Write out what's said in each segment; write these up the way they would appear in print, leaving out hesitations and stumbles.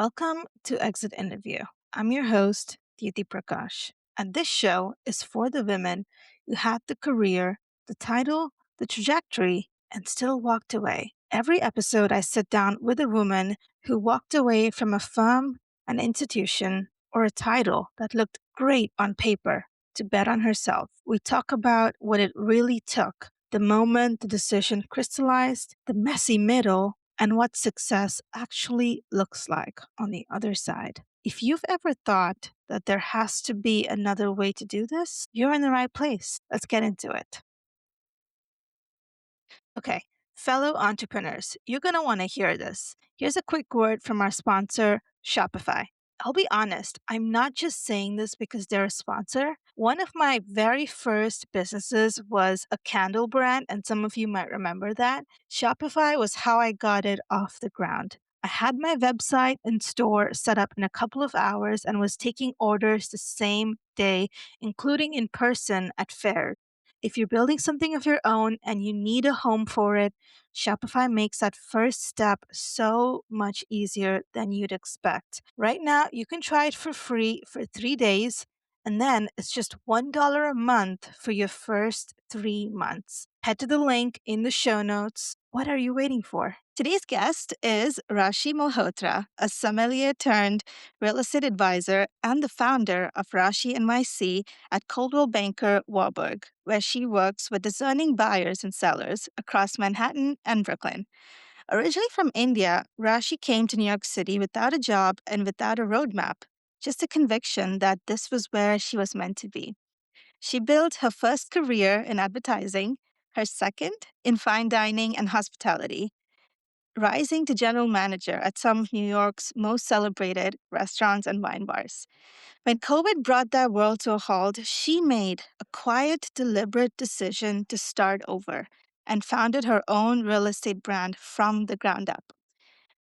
Welcome to Exit Interview. I'm your host, Dyuthi Prakash, and this show is for the women who had the career, the title, the trajectory, and still walked away. Every episode, I sit down with a woman who walked away from a firm, an institution, or a title that looked great on paper to bet on herself. We talk about what it really took, the moment the decision crystallized, the messy middle, and what success actually looks like on the other side. If you've ever thought that there has to be another way to do this, you're in the right place. Let's get into it. Okay, fellow entrepreneurs, you're going to want to hear this. Here's a quick word from our sponsor, Shopify. I'll be honest, I'm not just saying this because they're a sponsor. One of my very first businesses was a candle brand, and some of you might remember that. Shopify was how I got it off the ground. I had my website and store set up in a couple of hours and was taking orders the same day, including in person at fairs. If you're building something of your own and you need a home for it, Shopify makes that first step so much easier than you'd expect. Right now, you can try it for free for 3 days, and then it's just $1 a month for your first 3 months. Head to the link in the show notes. What are you waiting for? Today's guest is Rashi Malhotra, a sommelier turned real estate advisor and the founder of Rashi NYC at Coldwell Banker Warburg, where she works with discerning buyers and sellers across Manhattan and Brooklyn. Originally from India, Rashi came to New York City without a job and without a roadmap, just a conviction that this was where she was meant to be. She built her first career in advertising, her second in fine dining and hospitality, rising to general manager at some of New York's most celebrated restaurants and wine bars. When COVID brought that world to a halt, she made a quiet, deliberate decision to start over and founded her own real estate brand from the ground up.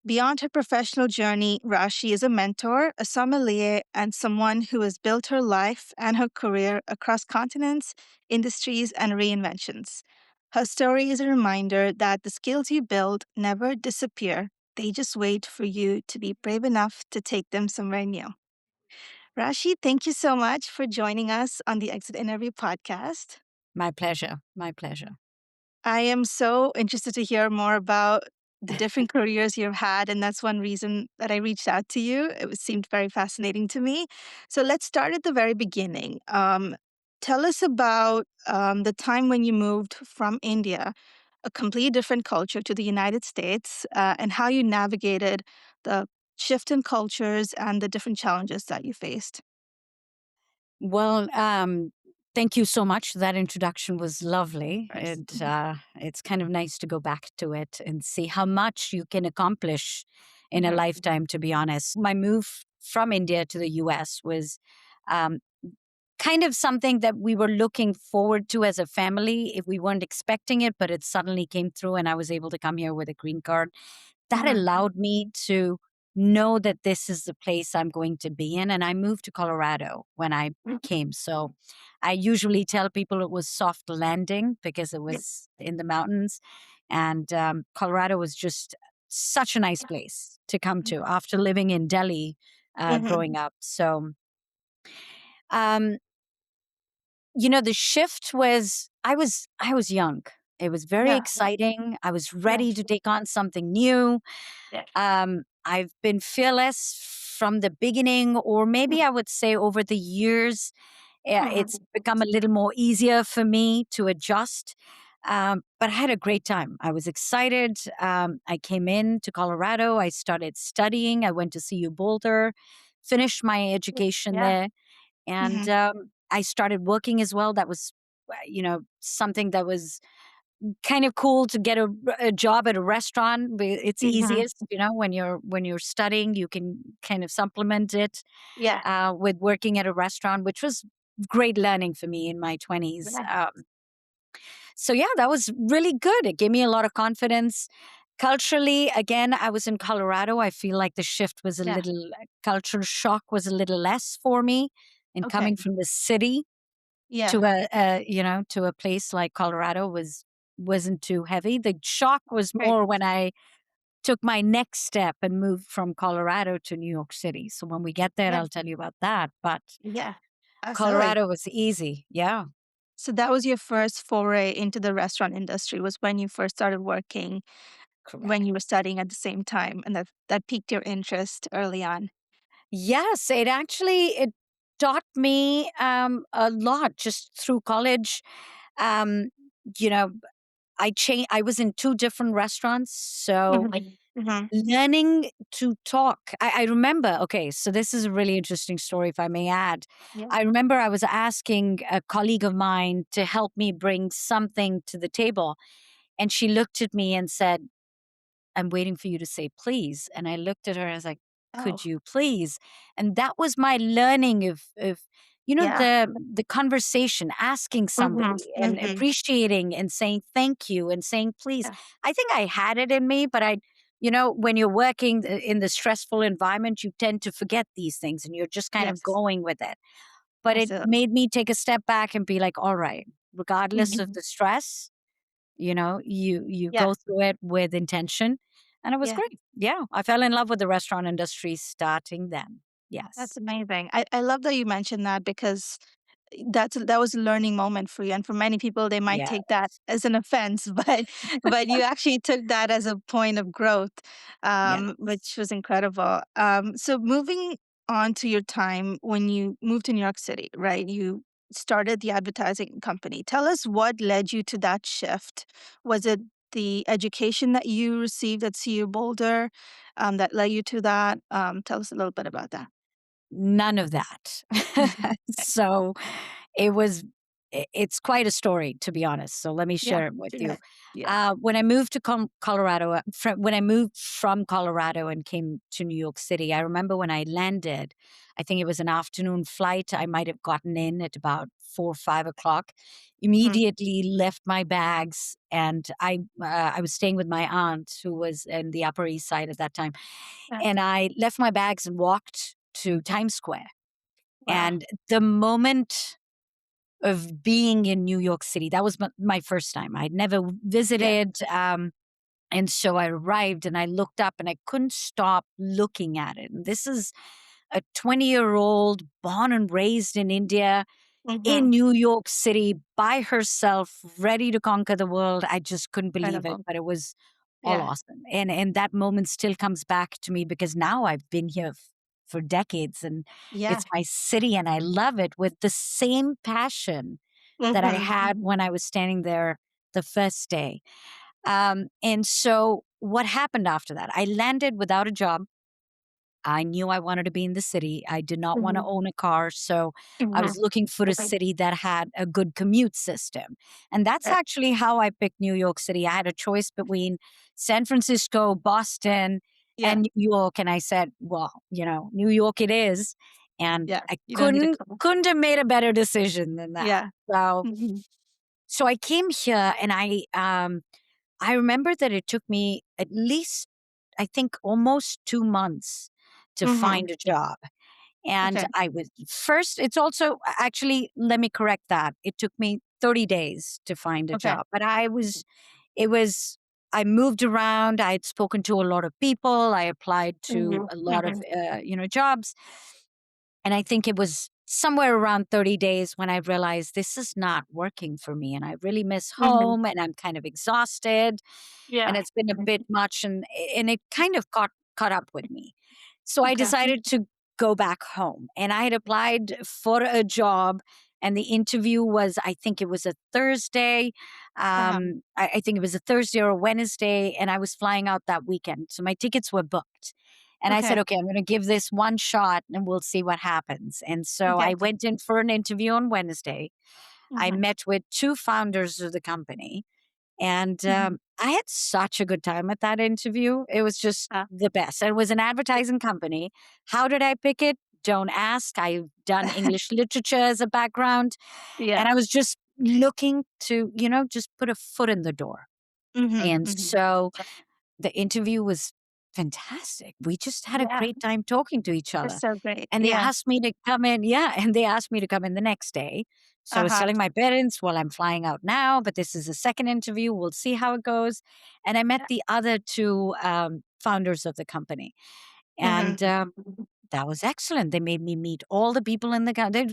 Beyond her professional journey, Rashi is a mentor, a sommelier, and someone who has built her life and her career across continents, industries, and reinventions. Her story is a reminder that the skills you build never disappear. They just wait for you to be brave enough to take them somewhere new. Rashi, thank you so much for joining us on the Exit Interview podcast. My pleasure. My pleasure. I am so interested to hear more about the different careers you've had, and that's one reason that I reached out to you. Seemed very fascinating to me. So let's start at the very beginning. Tell us about the time when you moved from India, a completely different culture, to the United States, and how you navigated the shift in cultures and the different challenges that you faced. Well, thank you so much. That introduction was lovely. Yes. It's kind of nice to go back to it and see how much you can accomplish in a Mhm. lifetime, to be honest. My move from India to the US was um, kind of something that we were looking forward to as a family. If we weren't expecting it, but it suddenly came through and I was able to come here with a green card. That Mhm. allowed me to know that this is the place I'm going to be in. And I moved to Colorado when I came. So I usually tell people it was soft landing because it was in the mountains. And Colorado was just such a nice place to come to after living in Delhi Mhm. growing up. So, um, the shift was I was young. It was very Yeah. exciting. I was Yeah. ready to take on something new. Yeah. I've been fearless from the beginning, or maybe I would say over the years, it's Mhm. become a little more easier for me to adjust. But I had a great time. I was excited. I came in to Colorado. I started studying. I went to CU Boulder, finished my education Yeah. there, and Mhm. I started working as well. That was, something that was kind of cool to get a job at a restaurant. It's Mhm. easiest, when you're studying, you can kind of supplement it Yeah. with working at a restaurant, which was great learning for me in my 20s. Yeah. So yeah, that was really good. It gave me a lot of confidence. Culturally, again, I was in Colorado. I feel like the shift was a Yeah. little cultural shock was a little less for me in Okay. coming from the city Yeah. to a place like Colorado wasn't too heavy. The shock was Right. more when I took my next step and moved from Colorado to New York City. So when we get there, Yeah. I'll tell you about that. But Yeah. Absolutely. Colorado was easy. Yeah, So that was your first foray into the restaurant industry was when you first started working, when correct. you were studying at the same time, and that piqued your interest early on. Yes, it taught me a lot just through college. Um, you know, I was in two different restaurants, so Mhm. Mhm. learning to talk. I remember, okay, so this is a really interesting story, if I may add. Yeah. I remember I was asking a colleague of mine to help me bring something to the table. And she looked at me and said, I'm waiting for you to say please. And I looked at her and I was like, Oh, could you please? And that was my learning of yeah. the conversation, asking Mhm. somebody and Mhm. appreciating and saying thank you and saying please. Yeah. I think I had it in me, but when you're working in the stressful environment, you tend to forget these things and you're just kind of Yes. going with it. But it Absolutely. made me take a step back and be like, all right, regardless of Mhm. the stress, you Yeah. go through it with intention, and it was Yeah. great. Yeah, I fell in love with the restaurant industry starting then. That's Yes. amazing. I love that you mentioned that because that was a learning moment for you, and for many people, they might Yeah. take that as an offense, but you actually took that as a point of growth, which Yes. was incredible. So moving on to your time when you moved to New York City, right? You started the advertising company. Tell us what led you to that shift. Was it the education that you received at CU Boulder that led you to that? Tell us a little bit about that. None of that. So it was it's quite a story, to be honest, so let me Yeah. share it with you. Yeah. Yeah. When I moved to Colorado, when I moved from Colorado and came to New York City, I remember when I landed, I think it was an afternoon flight. I might have gotten in at about 4 or 5 o'clock. Mhm. Immediately left my bags, and I was staying with my aunt who was in the Upper East Side at that time, Yeah. and I left my bags and walked to Times Square. Wow. And the moment of being in New York City, that was my first time. I'd never Yeah. visited. And so I arrived and I looked up and I couldn't stop looking at it. And this is a 20-year-old born and raised in India in Mhm. New York City by herself, ready to conquer the world. I just couldn't believe it, Incredible. but it was all Yeah. awesome. And that moment still comes back to me because now I've been here for decades and Yeah. it's my city and I love it with the same passion that I Mhm. had when I was standing there the first day. And so what happened after that? I landed without a job. I knew I wanted to be in the city. I did not want to Mhm. own a car. So I was Mhm. looking for a Okay. city that had a good commute system. And that's actually how I picked New York City. I had a choice between San Francisco, Boston, Yeah. and New York. And I said, well, New York it is. And Yeah. I You don't need a couldn't car. couldn't have made a better decision than that. Yeah. So Mhm. so I came here and I remember that it took me at least, I think, almost 2 months to Mhm. find a job. And Okay. I was first, it's also actually, let me correct that. It took me 30 days to find a Okay. job, but it was, I moved around. I had spoken to a lot of people. I applied to Mhm. a lot of, Mhm. jobs. And I think it was somewhere around 30 days when I realized this is not working for me. And I really miss Mhm. home and I'm kind of exhausted and Yeah. it's been a bit Mhm. much and it kind of caught up with me. So I Okay. decided to go back home and I had applied for a job and the interview was, I think it was a Thursday. Uh-huh. I think it was a Thursday or a Wednesday and I was flying out that weekend. So my tickets were booked. And I said, Okay. okay, I'm going to give this one shot and we'll see what happens. And so Okay. I went in for an interview on Wednesday. I Mhm. met with two founders of the company and Mhm. I had such a good time at that interview. It was just Uh, the best. And it was an advertising company. How did I pick it? Don't ask. I've done English literature as a background. yeah. And I was just looking to, just put a foot in the door. Mhm. And Mhm. so the interview was fantastic. We just had a Yeah. great time talking to each That's other. so great. And they Yeah. asked me to come in. Yeah. And they asked me to come in the next day. So I was Uh-huh. telling my parents, well, I'm flying out now, but this is a second interview. We'll see how it goes. And I met Yeah. the other two founders of the company. Mhm. And that was excellent. They made me meet all the people in the company.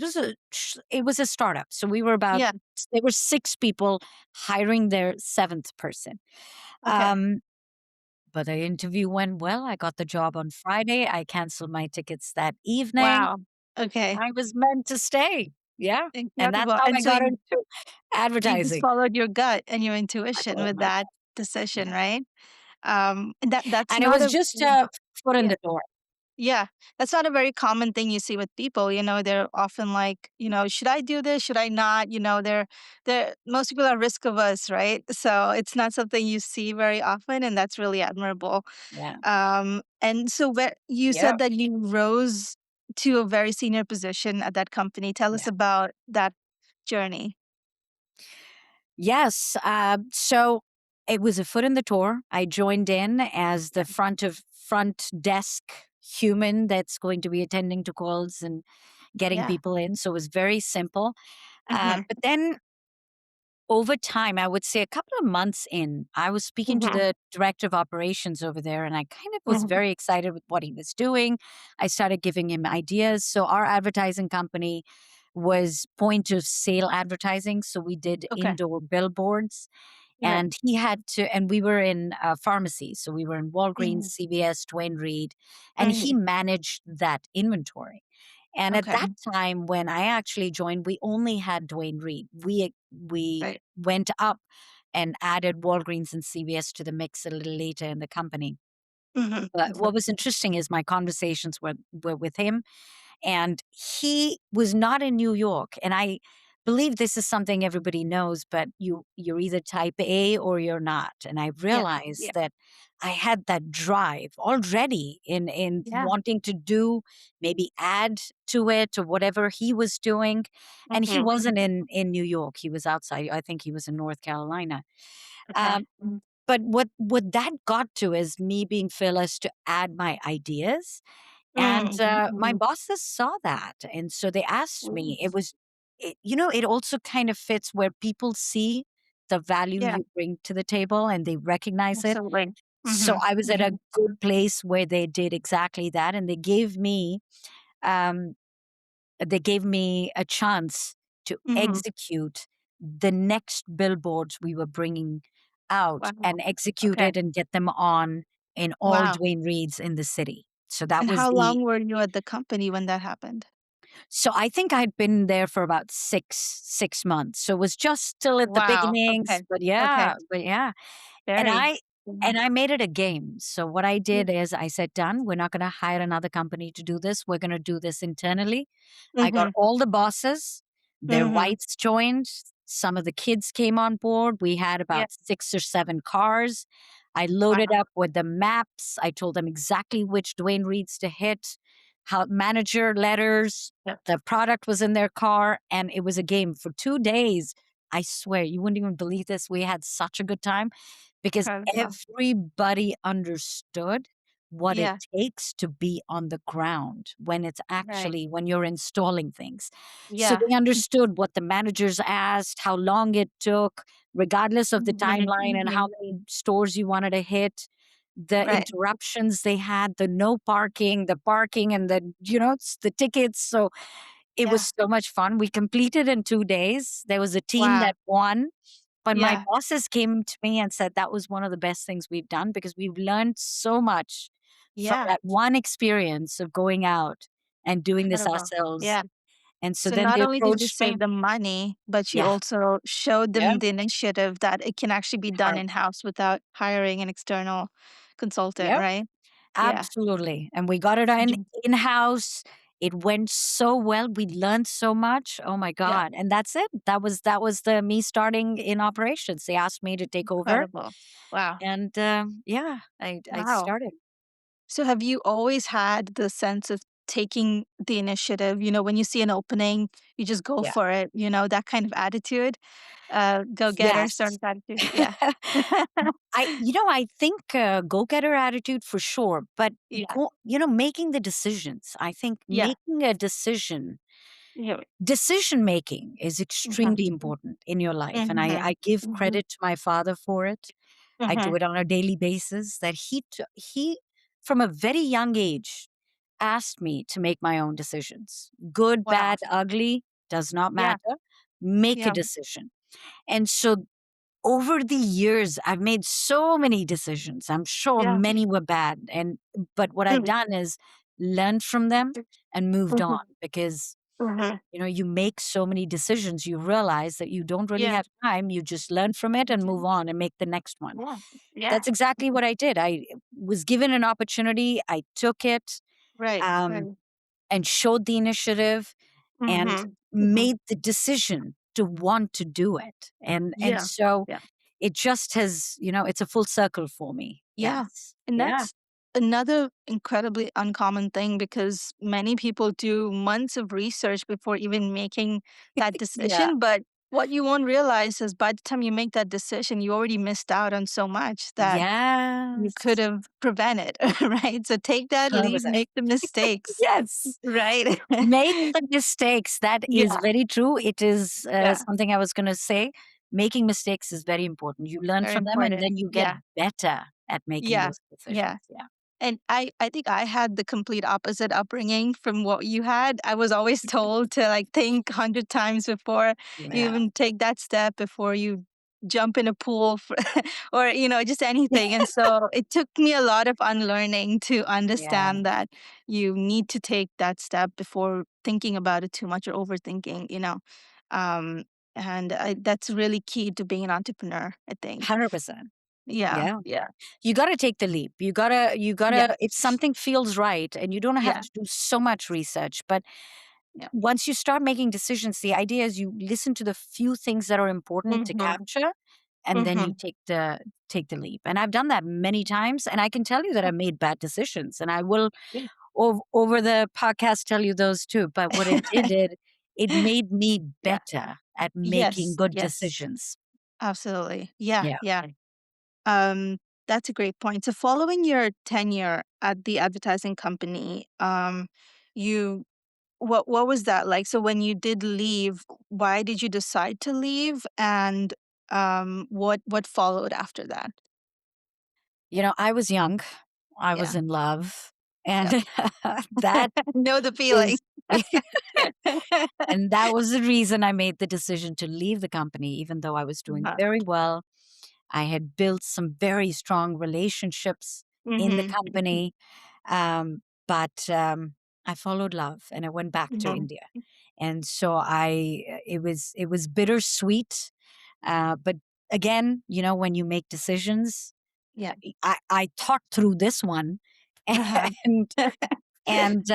It was a startup. So we were about, Yeah. there were six people hiring their seventh person. Okay. Um, but the interview went well. I got the job on Friday. I canceled my tickets that evening. Wow. Okay. I was meant to stay. Yeah. And that's Incredible. how And I so got you into you just advertising. followed your gut and your intuition Oh with my that God. decision, Yeah. right? And that's And it not was a just a foot in yeah. the door. Yeah, that's not a very common thing you see with people, they're often like, "Should I do this? Should I not?" They're most people are risk averse, right? So it's not something you see very often, and that's really admirable. Yeah. And so where you Yeah. said that you rose to a very senior position at that company. Tell us Yeah. about that journey. Yes. So it was a foot in the door. I joined in as the front desk human that's going to be attending to calls and getting Yeah. people in. So it was very simple. Mhm. But then over time, I would say a couple of months in, I was speaking to Mhm. the director of operations over there, and I kind of was Mhm. very excited with what he was doing. I started giving him ideas. So, our advertising company was point of sale advertising. So, we did Okay. indoor billboards, Right. and he had to, and we were in pharmacy. So, we were in Walgreens, Mhm. CVS, Twain Reed, and he Mhm. managed that inventory. And at Okay. that time, when I actually joined, we only had Dwayne Reed. We Right. went up and added Walgreens and CVS to the mix a little later in the company. Mhm. But what Mhm. was interesting is my conversations were with him, and he was not in New York. And I believe this is something everybody knows, but you're either type A or you're not. And I Yeah. realized Yeah. that I had that drive already in Yeah. wanting to do, maybe add to it or whatever he was doing. And he Mhm. wasn't in New York. He was outside. I think he was in North Carolina. Okay. Um, but what that got to is me being fearless to add my ideas, and Mm. my Mhm. bosses saw that, and so they asked Mm. me. It also kind of fits where people see the value Yeah, you bring to the table and they recognize it. absolutely. So Mhm. I was at a Mhm. good place where they did exactly that, and um, they gave me a chance to Mhm. execute the next billboards we were bringing out Wow. and execute Okay. it and get them on in all Wow. Dwayne Reeds in the city. So that And was how the long were you at the company when that happened? so I think I'd been there for about 6 months. So it was just still at the Wow. Okay. beginnings, Okay. but yeah. And Very. I Mhm. and I made it a game. So what I Mm. did is I said, "Done. We're not gonna hire another company to do this. We're gonna do this internally." I got Mhm. all the bosses, their Mhm. wives joined, some of the kids came on board. We had Yeah. about 6 or 7 cars. I loaded Wow. up with the maps. I told them exactly which Dwayne Reeds to hit, how manager letters, Yeah. the product was in their car, and it was a game for 2 days. I swear, you wouldn't even believe this. We had such a good time because Incredible. everybody understood what it Yeah. takes to be on the ground Right. when you're installing things. So Yeah. they understood what the managers asked, how long it took, regardless of the Mhm. timeline and how Mhm. many stores you wanted to hit, the Right. interruptions they had, the no parking, the parking and the tickets. So it Yeah. was so much fun. We completed in 2 days. There was a team Wow. that won, but my Yeah. bosses came to me and said that was one of the best things we've done because we've learned so much from Yeah. that one experience of going out and doing this Incredible. ourselves. Yeah. And so So then not they only did you approached me. save them money, but you Yeah. also showed them Yep. the initiative that it can actually be done Correct. in-house without hiring an external consultant, Yep. right? Yeah. Absolutely. And we got it Mhm. in-house. It went so well. We learned so much. Oh my Yeah. God. And that's it. That was the me starting in operations. They asked me to take over. Incredible. Wow. And yeah, I Wow. started. So have you always had the sense of taking the initiative? When you see an opening, you just go Yeah. for it, that kind of attitude? Go-getter sort Yes. of attitude? Yeah. I think go-getter attitude for sure, but Yeah. making the decisions. I think Yeah. making a Yeah. decision making is Mhm. extremely important in your life. And I Mhm. give Mhm. credit to my father for it. I do Mhm. it on a daily basis. That he, from a very young age, asked me to make my own decisions. Good, Wow. bad, ugly, does not Yeah. matter. Make a Yeah. decision. And so over the years, I've made so many decisions. I'm sure Yeah. many were bad. But what I've Mhm. done is learned from them and moved on, Mhm. because Mhm. you make so many decisions, you realize that you don't really Yeah. have time. You just learn from it and move Mhm. on and make the next one. Yeah. Yeah. That's exactly what I did. I was given an opportunity, I took it, Right. um, Right. and showed the initiative and Mhm. Mhm. made the decision to want to do it. And Yeah. so Yeah. it just has, it's a full circle for me. Yeah. Yes. And Yeah. that's another incredibly uncommon thing because many people do months of research before even making that Yeah. decision. But what you won't realize is by the time you make that decision, you already missed out on so much that you could Yes. have prevented, right? So take that leap, 100%. make the mistakes, Yes. right? Make the mistakes. That is Yeah, very true. It is yeah, something I was going to say. Making mistakes is very important. You learn very from them and important. then you get Yeah, better at making yeah, those yeah. decisions. Yeah. And I think I had the complete opposite upbringing from what you had. I was always told to, like, think 100 times before you Yeah. even take that step, before you jump in a pool for or, just anything, and so it took me a lot of unlearning to Yeah. understand that you need to take that step before thinking about it too much or overthinking. Um, and that's really key to being an entrepreneur, I think. 100%. Yeah, Yeah. yeah. You gotta take the leap. You gotta Yes. if something feels right, and you don't have Yeah, to do so much research, but yeah. once you start making decisions, the idea is you listen to the few things that are important to Mhm, capture, and then you mhm. take the leap. And I've done that many times, and I can tell you that I made bad decisions, and I will Yeah. over the podcast tell you those too. But what it did, it made me Yeah. better at making Yes, good yes. decisions. Absolutely. Yeah, Yeah. yeah. Um, that's a great point. So following your tenure at the advertising company, you what was that like? So when you did leave, why did you decide to leave? And what followed after that? I was young, I Yeah. was in love, Yep. and that Know the feeling. is and that was the reason I made the decision to leave the company, even though I was doing Uh-huh. very well. I had built some very strong relationships in the Mhm. company, but I followed love and I went back to Mhm. India. And so it was bittersweet, but again, when you make decisions, Yeah. I thought through this one, Uh-huh. and and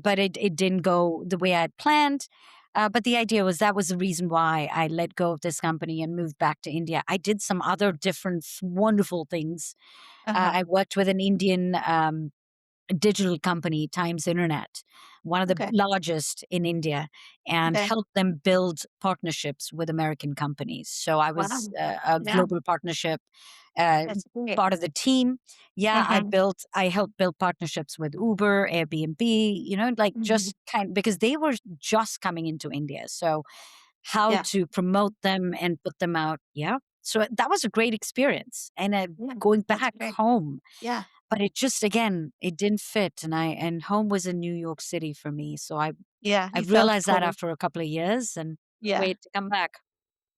but it didn't go the way I had planned. But the idea was that was the reason why I let go of this company and moved back to India. I did some other different wonderful things. Uh-huh. I worked with an Indian digital company, Times Internet, one of the Okay. largest in India, and Okay. helped them build partnerships with American companies. So I was Wow. a Yeah. global partnership uh, That's great. part of the team. Yeah, Mhm. I helped build partnerships with Uber, Airbnb, like Mhm. just because they were just coming into India. So how Yeah. to promote them and put them out. Yeah. So that was a great experience. And Yeah. going That's back great. home, Yeah. but it just again, it didn't fit, and home was in New York City for me, so Yeah. I You felt realized that pulled. after a couple of years and Yeah. wait to come back.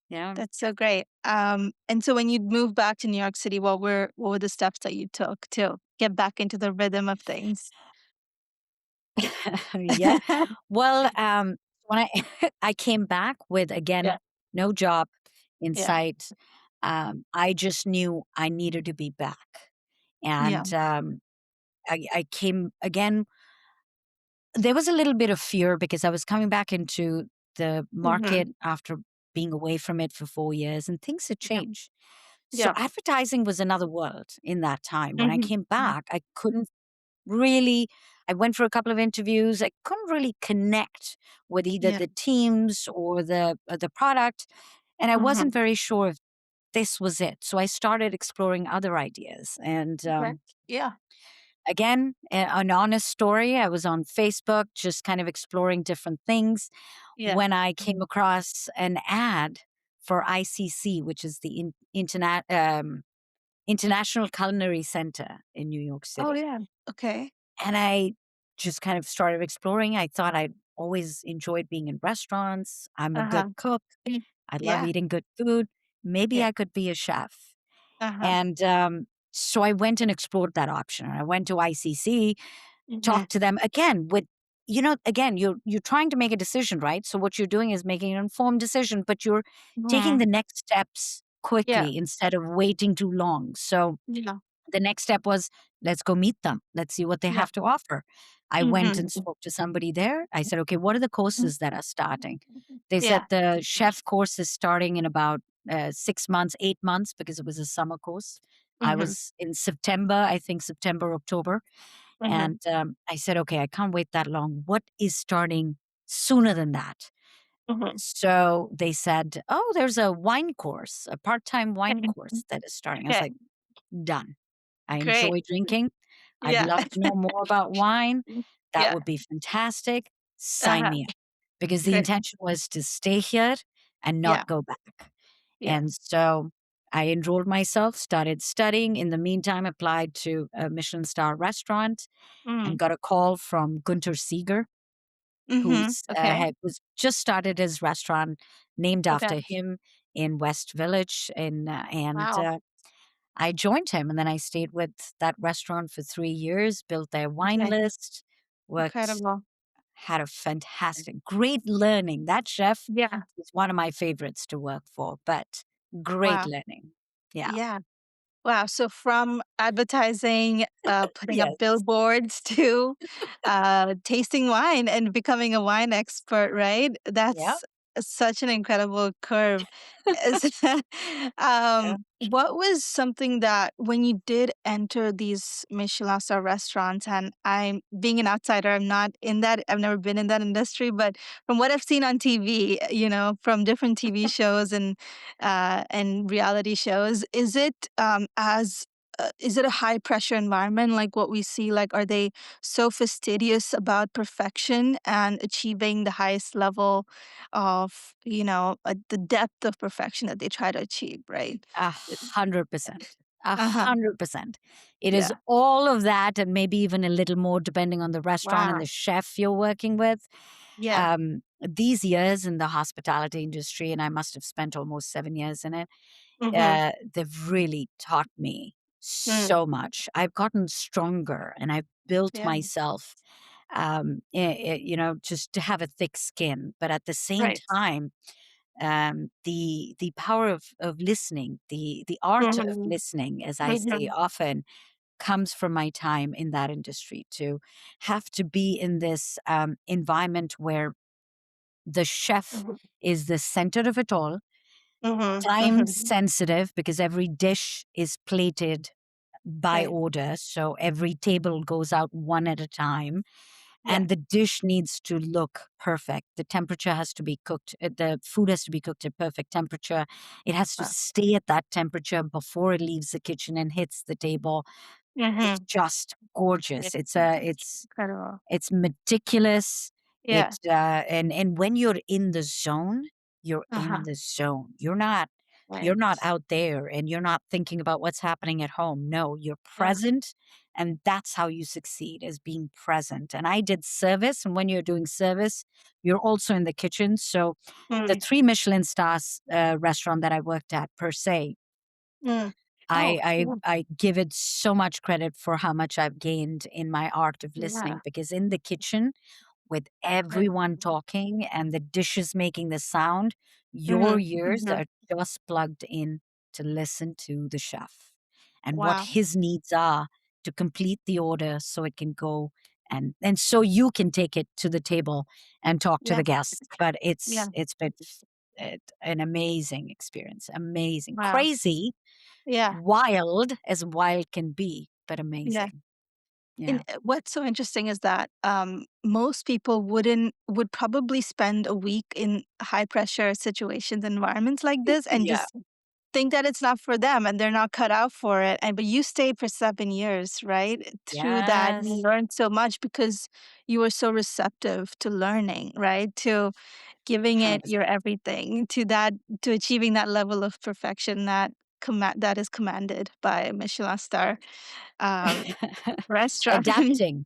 Yeah. That's so great. And so when you moved back to New York City, what were the steps that you took to get back into the rhythm of things? Yeah. Well, when I I came back with, Yeah. again, no job in Yeah. sight, I just knew I needed to be back, Yeah. and, I came again. There was a little bit of fear because I was coming back into the Mhm. market after being away from it for 4 years, and things had Yeah. changed. So Yeah. advertising was another world in that time. When I Mhm. came Mhm. back, I couldn't really I went for a couple of interviews. I couldn't really connect with either Yeah. the teams or the product, and I wasn't Mhm. very sure if this was it. So I started exploring other ideas, and Okay. Yeah. again, an honest story. I was on Facebook, just kind of exploring different things, Yeah. when I came Mhm. across an ad for ICC, which is the internet. International Culinary Center in New York Oh, City. yeah. Okay. And I just kind of started exploring. I thought I'd always enjoyed being in restaurants. I'm a good Uh-huh. cook. Mm. I love Yeah. eating good food. Maybe Yeah. I could be a chef. Uh-huh. And so I went and explored that option. I went to ICC, Mhm. talked to them again with, again, you're trying to make a decision, right? So what you're doing is making an informed decision, but you're taking Mhm. the next steps Yeah. quickly instead of waiting too long. So Yeah. the next step was, let's go meet them. Let's see what they Yeah. have to offer. I went and Mhm. spoke to somebody there. I said, okay, what are the courses that are starting? They said Yeah. the chef course is starting in about 6 months, 8 months, because it was a summer course. I Mhm. was in September, I think September, October. Mhm. And I said, okay, I can't wait that long. What is starting sooner than that? Mhm. So they said, oh, there's a wine course, a part time wine Mhm. course that is starting. I was Okay. like, done. I Great. enjoy drinking. I'd Yeah. love to know more about wine. That Yeah. would be fantastic. Sign Uh-huh. me up, because the Great. intention was to stay here and Yeah. not go back. Yeah. And so I enrolled myself, started studying. In the meantime, applied to a Michelin star restaurant Mm. and got a call from Gunter Seeger, Mhm. Okay. was just started his restaurant named Okay. after him in West Village, and Wow. I joined him, and then I stayed with that restaurant for 3 years, built their wine Okay. list, worked Incredible. had a fantastic great learning. That chef Yeah. is one of my favorites to work for, but great Wow. learning. Yeah. Yeah. Wow. So from advertising, putting up Yes. billboards to tasting wine and becoming a wine expert, right? Yeah. That's such an incredible curve. Yeah. What was something that when you did enter these Michelin star restaurants, and I'm being an outsider, I'm not in that, I've never been in that industry, but from what I've seen on TV, from different TV shows and reality shows. Is it a high pressure environment like what we see? Like, are they so fastidious about perfection and achieving the highest level of, the depth of perfection that they try to achieve, right? It- 100%. A Uh-huh. 100%. It is Yeah. all of that and maybe even a little more depending on the restaurant and the Wow. chef you're working with. Yeah. These years in the hospitality industry, and I must have spent almost 7 years in it, Mm-hmm. they've really taught me Mm. so much. I've gotten stronger and I've built Yeah. myself, just to have a thick skin. But at the same Right. time, the power of listening, the art of Mm-hmm. listening, as I say Mm-hmm. often, comes from my time in that industry. To have to be in this environment where the chef is the center of it all, Mm-hmm. time Mm-hmm. sensitive because every dish is plated by Right. order. So every table goes out one at a time, Yeah. and the dish needs to look perfect. The temperature has to be cooked, the food has to be cooked at perfect temperature. It has to Wow. stay at that temperature before it leaves the kitchen and hits the table. It's Mm-hmm. just Yeah. gorgeous. Incredible. It's meticulous. Yeah. And when you're in the zone, you're in Uh-huh. the zone. You're Right. not out there and you're not thinking about what's happening at home. No, you're Yeah. present, and that's how you succeed, is being present. And I did service, and when you're doing service, you're also in the kitchen. So the Mm. 3 Michelin stars restaurant that I worked at per se, Mm. I Oh, I yeah. I give it so much credit for how much I've gained in my art of listening, Yeah. because in the kitchen, with Right. everyone talking and the dishes making the sound, your Mhm. ears Mhm. are just plugged in to listen to the chef and what Wow. his needs are to complete the order so it can go, and so you can take it to the table and talk to Yeah. the guests. But Yeah. it's been an amazing experience, amazing, Wow. crazy, Yeah. wild can be, but Yeah. amazing. Yeah. And what's so interesting is that most people would probably spend a week in high pressure situations, environments like this, and Yeah. just think that it's not for them and they're not cut out for it. And but you stayed for 7 years, right? Through that, you Yes. learned so much because you were so receptive to learning, right? To giving it your 100%. everything, to achieving that level of perfection that that is commanded by a Michelin star um, restaurant. Adapting,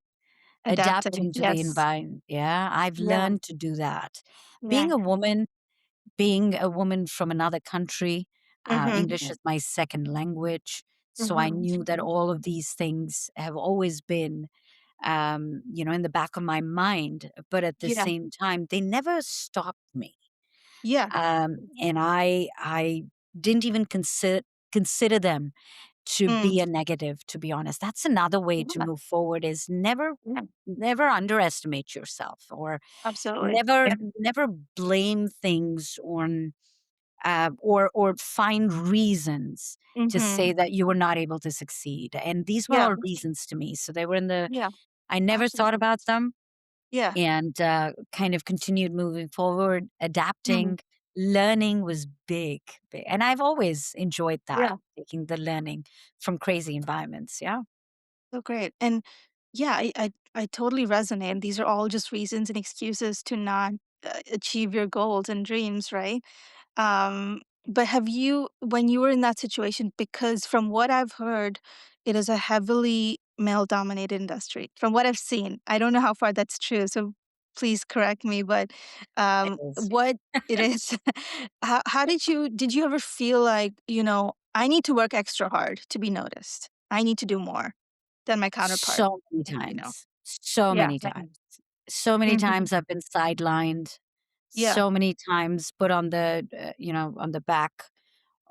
Adapting, adapting to the yes. environment. Yeah, I've Yeah, learned to do that. yeah. Being a woman, being a woman from another country, English Mhm, is my second language. So I mhm. knew that all of these things have always been, in the back of my mind. But at the Yeah, same time, they never stopped me. yeah. And I didn't even consider them to Mm, be a negative, to be honest. That's another way to yeah, move forward is yeah, never underestimate yourself, or absolutely. never Yeah. never blame things on, or find reasons to say Mhm. that you were not able to succeed. And these were Yeah, all reasons to me. So they were in the, yeah, I never thought absolutely. about them, Yeah. and kind of continued moving forward, Mhm. adapting. Learning was big, big. And I've always enjoyed that, Yeah. taking the learning from crazy environments. Yeah. So great. And yeah, I totally resonate. These are all just reasons and excuses to not achieve your goals and dreams, right? But have you, when you were in that situation, because from what I've heard, it is a heavily male dominated industry. From what I've seen, I don't know how far that's true. So please correct me. But It is. what it is, how did you ever feel like, I need to work extra hard to be noticed? I need to do more than my counterpart. So many And, times. So yeah. many times. So many Mhm. times I've been sidelined. Yeah. So many times put on the, on the back,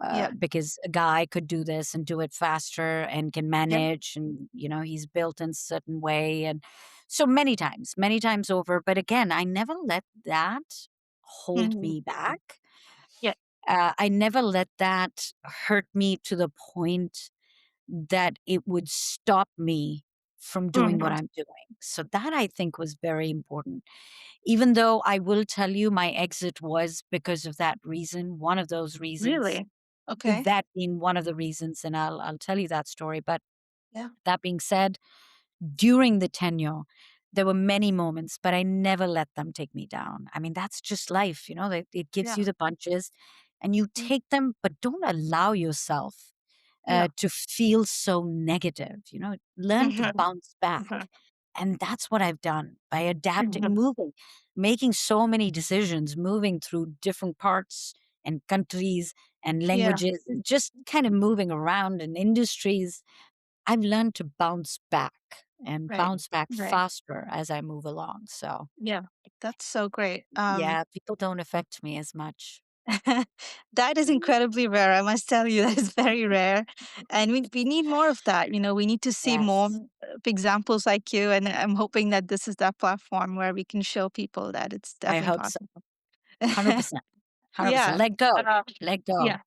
Yeah. because a guy could do this and do it faster and can Yeah. manage, and he's built in a certain way, and so many times over. But again, I never let that hold Mhm. me back. Yeah. I never let that hurt me to the point that it would stop me from doing what Mhm. I'm doing. So that, I think, was very important. Even though I will tell you my exit was because of that reason, one of those reasons, Really? Okay. that being one of the reasons, and I'll tell you that story. But Yeah. that being said, during the tenure, there were many moments, but I never let them take me down. I mean, that's just life, it gives Yeah. you the punches and you Mm. take them, but don't allow yourself Yeah. to feel so negative. Learn to Mhm. bounce back. Mhm. And that's what I've done by adapting, Mhm. moving, making so many decisions, moving through different parts and countries and Yeah. languages, just kind of moving around in industries. I've learned to bounce back and Right. bounce back Right. faster as I move along. So, Yeah. That's so great. yeah, people don't affect me as much. That is incredibly rare. I must tell you, that is very rare. And we need more of that. We need to see more Yes, examples like you. And I'm hoping that this is that platform where we can show people that it's I definitely hope so. possible. 100%. 100%. Yeah. Let go. Uh, Let yeah. go.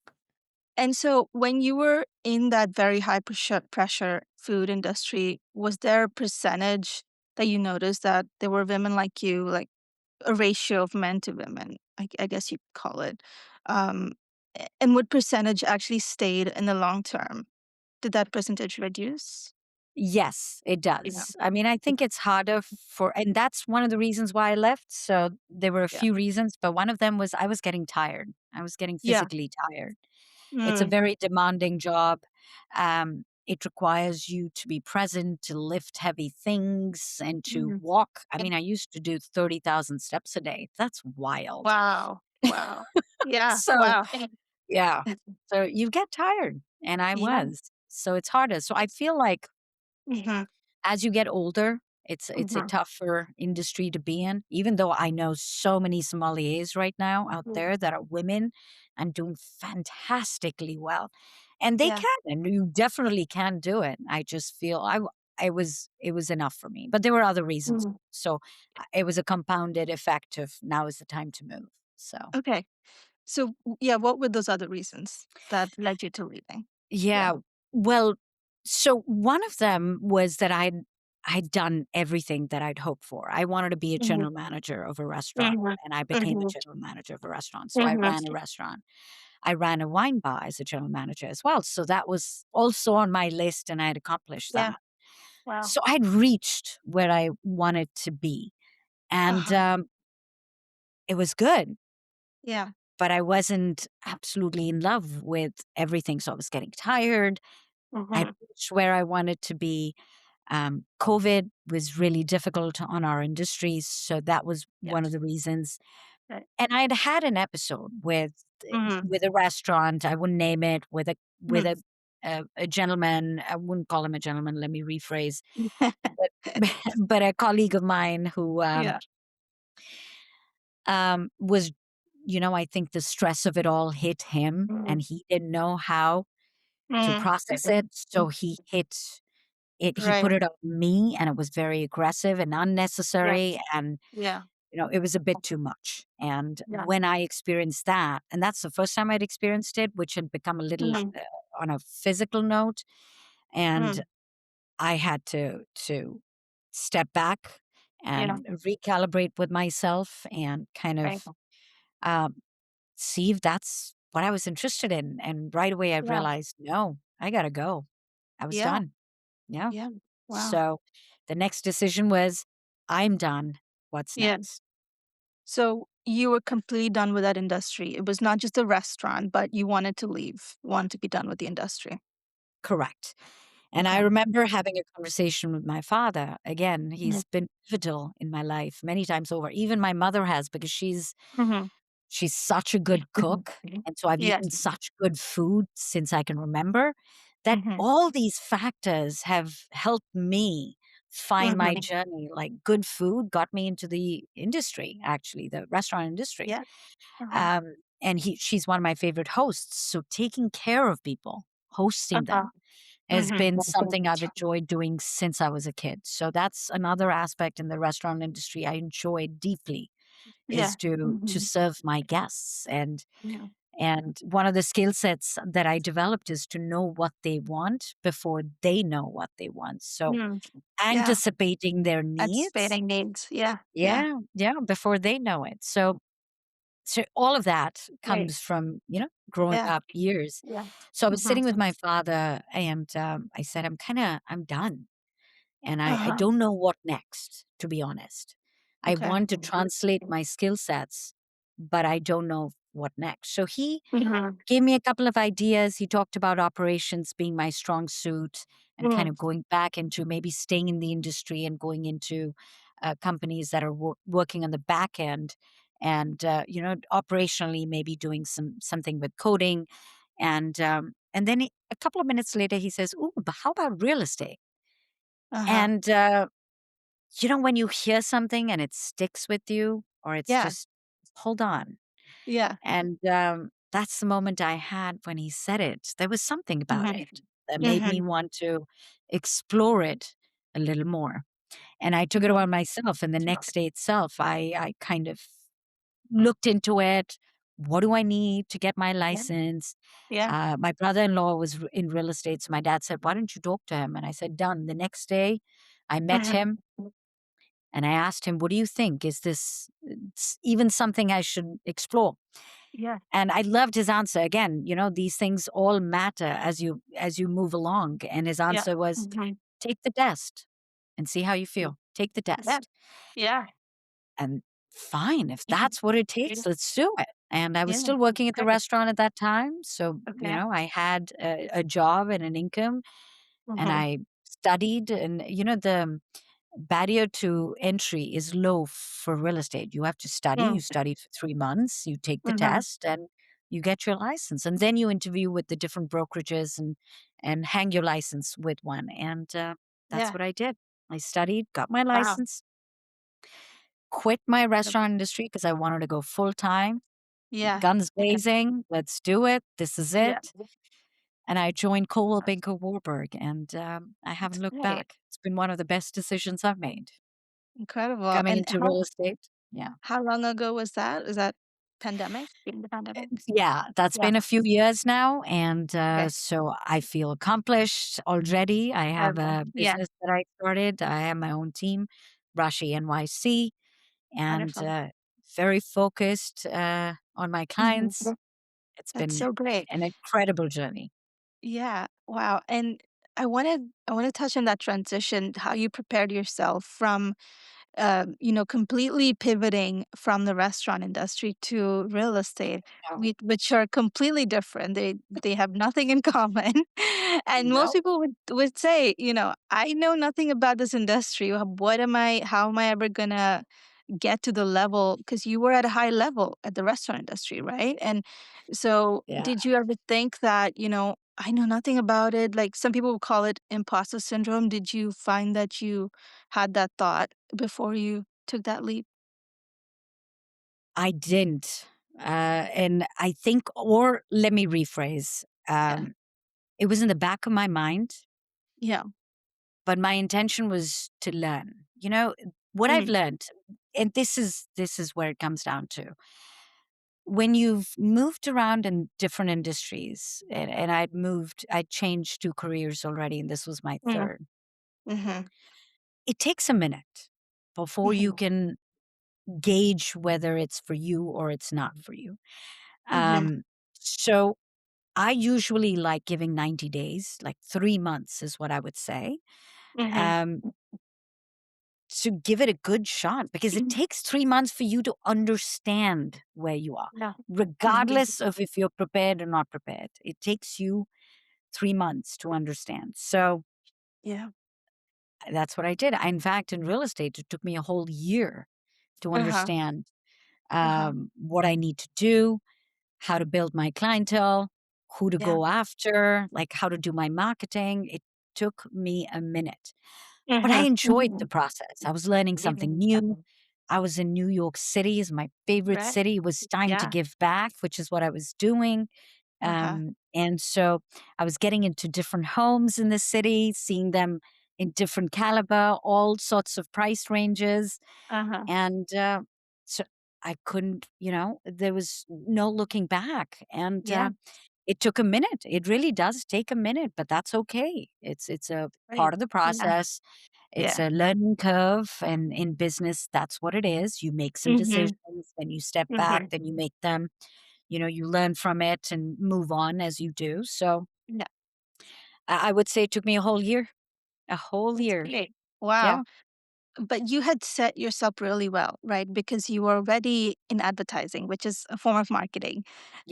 And so when you were in that very high pressure food industry, was there a percentage that you noticed that there were women like you, like a ratio of men to women, I guess you'd call it? Um, and what percentage actually stayed in the long term? Did that percentage reduce? Yes, it Yeah. does. I mean, I think it's harder and that's one of the reasons why I left. So there were a Yeah. few reasons, but one of them was I was getting tired. I was getting Yeah. physically tired. It's a Mm. very demanding job. It requires you to be present, to lift heavy things, and to Mhm. walk. I mean, I used to do 30,000 steps a day. That's wild. Wow. Wow. Yeah. So, Wow. yeah. So you get tired, and I Yeah. was. So it's harder. So I feel like Mhm. as you get older, it's a Mhm. tougher industry to be in. Even though I know so many sommeliers right now out Mm. there that are women and doing fantastically well, and they Yeah. can, and you definitely can do it. I just feel it was enough for me, but there were other reasons. Mhm. So it was a compounded effect of now is the time to move. So. Okay. So, yeah, what were those other reasons that led you to leaving? Yeah. Yeah. Well, so one of them was that I'd done everything that I'd hoped for. I wanted to be a Mhm. general manager of a restaurant, Mhm. and I became a Mhm. general manager of a restaurant. So I Mhm. ran a restaurant. I ran a wine bar as a general manager as well. So that was also on my list, and I had accomplished Yeah. that. Wow. So I'd reached where I wanted to be, and Uh-huh. it was good. Yeah. but I wasn't absolutely in love with everything. So I was getting tired. I Mhm. reached where I wanted to be. COVID was really difficult on our industries, so that was one of Yes. the reasons. Right. And I'd had an episode Mhm. with a restaurant. I wouldn't name it, with Mhm. a gentleman. I wouldn't call him a gentleman. Let me rephrase. But but a colleague of mine who Yeah. was, I think the stress of it all hit him, and Mhm. he didn't know how to Mhm. process it. So he put Right. it on me, and it was very aggressive and unnecessary. Yes. And Yeah. it was a bit too much. And Yeah. when I experienced that, and that's the first time I'd experienced it, which had become a little Mhm. on a physical note, and Mhm. I had to step back Yeah. and recalibrate with myself and kind Right. of um, see if that's what I was interested in. And right away, I Yeah. realized, no, I gotta go. I was Yeah. done. Yeah. Yeah. Wow. So the next decision was, I'm done. What's Yeah. next? So you were completely done with that industry. It was not just a restaurant, but you wanted to leave, wanted to be done with the industry. Correct. And I Okay. remember having a conversation with my father. Again, Mhm. he's been pivotal in my life many times over. Even my mother has, because Mhm. she's such a good Mhm. cook, and so I've Yes. eaten such good food since I can remember, that Mhm. all these factors have helped me find my Mhm. journey. Like, good food got me into the industry, actually, the restaurant industry. Yeah. Uh-huh. And she's one of my favorite hosts, so taking care of people, hosting Uh-huh. them, has Mhm. been something I've enjoyed doing since I was a kid. So that's another aspect in the restaurant industry I enjoy deeply, is Yeah. to Mhm. serve my guests. Yeah. And one of the skill sets that I developed is to know what they want before they know what they want. So Mm. Yeah. anticipating their needs. Anticipating needs. Yeah. Yeah. Yeah, yeah, before they know it. So all of that Great. comes from, growing Yeah. up years. Yeah. So I was Mhm. sitting with my father, and I said, I'm done. And I Uh-huh. don't know what next, to be honest. I Okay. want to translate my skill sets, but I don't know what next. So he Mhm. gave me a couple of ideas. He talked about operations being my strong suit, and kind Mm. of going back into maybe staying in the industry and going into companies that are working on the back end, and operationally maybe doing something with coding. And then a couple of minutes later he says, "Ooh, but how about real estate?" Uh-huh. And when you hear something and it sticks with you, or it's Yeah. just, hold on. Yeah. And that's the moment I had when he said it. There was something about Mhm. it that made me Mhm. want to explore it a little more. And I took it Mhm. upon myself. And the next day itself, I kind of looked into it. What do I need to get my Yeah. license? Yeah. My brother in law was in real estate. So my dad said, "Why don't you talk to him?" And I said, "Done." The next day, I met Mhm. him and I asked him, "What do you think? Is this even something I should explore?" Yeah. And I loved his answer. Again, these things all matter as you move along. And his Yeah. answer was, Mhm. take the test and see how you Mm. feel. Take the Yeah. test. Yeah. And fine, if Mhm. that's what it Yeah. takes, let's do it. And I was Yeah. still working at the Great. restaurant at that time. So, Okay. I had a job and an income, and Mhm. I studied. And, the barrier to entry is low for real estate. You have to study. You Mm. study for 3 months. You take the Mhm. test, and you get your license. And then you interview with the different brokerages, and hang your license with one. And that's Yeah. what I did. I studied, got my Wow. license, quit my Yep. restaurant industry because I wanted to go full time, Yeah. guns Okay. blazing. Let's do it. This is Yeah. it. And I joined Coldwell Banker Warburg, and I That's haven't looked great. back. It's been one of the best decisions I've made. Incredible. Coming And into real estate? Yeah. how long ago was that? Is that pandemic? During the pandemic? Yeah, that's Yeah. been a few years now, and, Okay. so I feel accomplished already. I have Incredible. a Yeah. business that I started. I have my own team, Rashi NYC, and, Wonderful. very focused, on my Mhm. clients. It's That's been so great. an incredible journey. Yeah. Wow. And I want to touch on that transition, how you prepared yourself from completely pivoting from the restaurant industry to real estate, which are completely different. They have nothing in common. And most No. people would say, I know nothing about this industry. How am I ever gonna get to the level, because you were at a high level at the restaurant industry, right? And so Yeah. did you ever think that, I know nothing about it? Like some people would call it imposter syndrome. Did you find that you had that thought before you took that leap? I didn't. And I think, or let me rephrase, Yeah. it was in the back of my mind, Yeah. but my intention was to learn. What I've Mhm. learned, and this is where it comes down to. When you've moved around in different industries, and I changed two careers already, and this was my Mm. third. Mhm. It takes a minute before you Mhm. can gauge whether it's for you or it's not for you. Mhm. Um, so I usually like giving 90 days, like 3 months is what I would say, Mhm. um, to give it a good shot because it takes 3 months for you to understand where you are, Yeah. Mhm. regardless of if you're prepared or not prepared. It takes you 3 months to understand. So Yeah. that's what I did. In fact, in real estate, it took me a whole year to Uh-huh. understand Uh-huh. what I need to do, how to build my clientele, who to Yeah. go after, like how to do my marketing. It took me a minute, but I Mhm. enjoyed the Mhm. process. I was learning Yeah. something new. I was in New York City, is my favorite Right. city. It was time to Yeah. give back, which is what I was doing. Uh-huh. And so I was getting into different homes in the city, seeing them in different caliber, all sorts of price ranges. Uh-huh. And so I couldn't, there was no looking back. And Yeah. it took a minute. It really does take a minute, but that's okay. It's a Right. part of the Yeah. process. It's Yeah. a learning curve, and in business, that's what it is. You make some Mhm. decisions, then you step back, Mhm. then you make them. You learn from it and move on as you do. So Yeah. I would say it took me a whole That's year. great. Wow. Yeah. But you had set yourself really well, right? Because you were already in advertising, which is a form of marketing.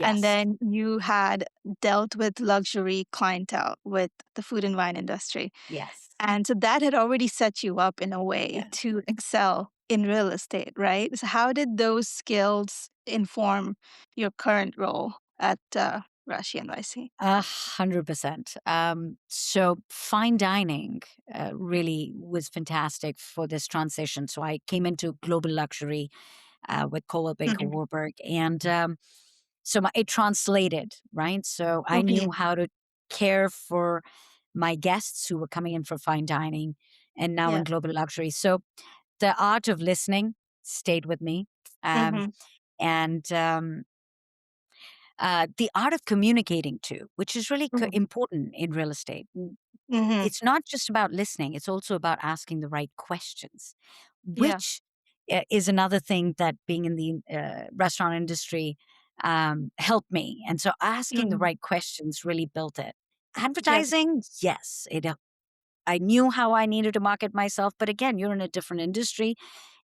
And Yes. then you had dealt with luxury clientele with the food and wine industry. Yes. And so that had already set you up in a way Yeah. to excel in real estate, right? So how did those skills inform your current role at Rashi NYC? 100%. So fine dining really was fantastic for this transition. So I came into global luxury with Coldwell Baker Mhm. Warburg, and it translated right. So I knew Mhm. how to care for my guests who were coming in for fine dining, and now Yeah. in global luxury. So the art of listening stayed with me, um, Mhm. and the art of communicating too, which is really Mhm. important in real estate. Mhm. It's not just about listening, it's also about asking the right questions, Yeah. which is another thing that being in the restaurant industry helped me. And so asking the Mhm. right questions really built it. Yeah. Advertising, yes, I knew how I needed to market myself, but again, you're in a different industry.